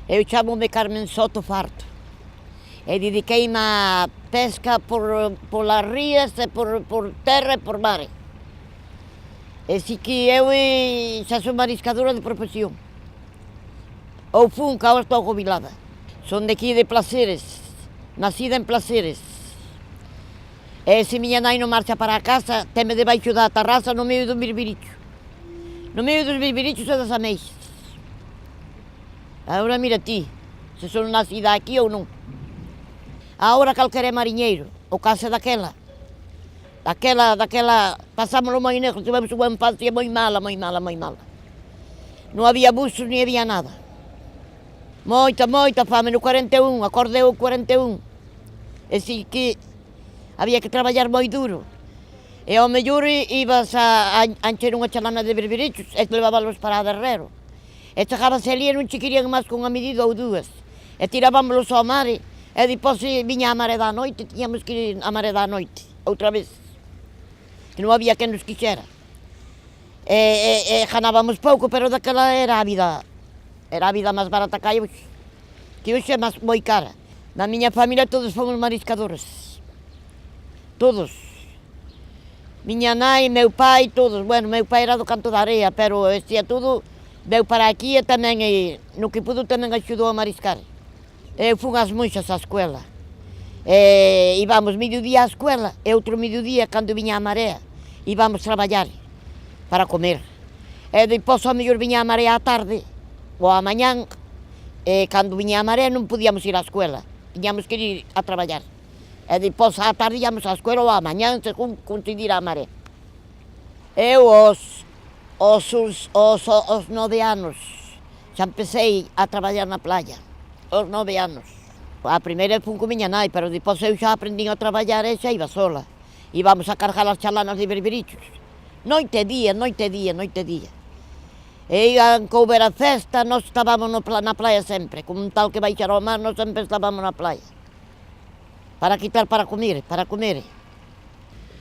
Eu chamo-me Carmen Soto Farto e dediquei-me à pesca polas rías, por terra e por mar. E si que eu xa son mariscadora de profesión. Ou fun, que agora estou jubilada. Son de aquí de Placeres, nacida en Placeres. E se miña nai non marcha para a casa, teme debaixo da terraza no medio do birbiricho. No medio dos birbirichos e das ameixas. Agora mira ti, se son nacida aquí ou non. Agora calquera é mariñeiro, o caso daquela. Daquela, pasámoslo moi negro, tivemos unha infancia moi mala. Non había busos, ni había nada. Moita fame, no 41, acordei o 41. E si que había que traballar moi duro. E ao mellor ibas a encher unha chalana de birbirichos e te levábalos para a Derrero. E chegábase ali e non che querían máis con unha medida ou dúas. E tirábamos ao mar e depois viña a maré da noite, tiñamos que ir a maré da noite, outra vez. Que non había quen nos quixera. E ganábamos pouco, pero daquela era a vida máis barata que hai hoxe. Que hoxe é moi cara. Na miña familia todos fomos mariscadores. Todos. Miña nai, meu pai, todos. Bueno, meu pai era do Canto da Area, pero este é todo, veu para aquí e tamén, no que pudo, tamén axudou a mariscar. Eu fun ás Monxas á escuela. Íbamos mediodía á escuela e outro mediodía, cando viña a marea, íbamos traballar para comer. E depois, ao mellor, viña a marea á tarde, ou á mañán, e cando viña a marea non podíamos ir á escuela, tiñamos que ir a traballar. E depois, á tarde, íamos á escuela ou á mañán, según coincidira a maré. Eu, aos 9 anos, xa empecei a traballar na playa, aos 9 anos. A primeira fun con miña nai, pero depois eu xa aprendín a traballar e xa iba sola. Íbamos a cargar as chalanas de birbirichos. Noite e día. E iban que houbera festa, nós estábamos na playa sempre. Como un tal que baixar ao mar, nós sempre estábamos na playa. Para comer.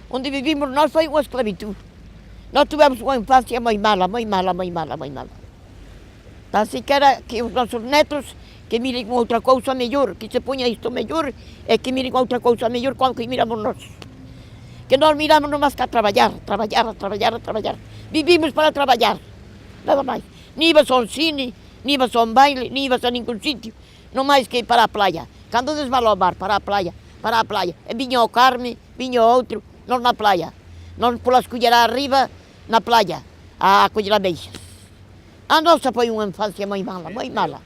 Onde vivimos nós foi unha esclavitud. Nós tivemos unha infancia moi mala. Así que era que os nosos netos que miren outra cousa mellor, que se poña isto mellor e que miren outra cousa mellor coa que miramos nós. Que nós miramos nomás que a traballar. Vivimos para traballar, nada máis. Ni ibas a un cine, ni ibas a un baile, ni ibas a ningún sitio, non máis que para a playa. Cando desvala ao mar, para a playa. E viña o Carme, viña o outro, nós na playa. Nós polas colleras arriba, na playa, a coller ameixas. A nosa foi unha infancia moi mala.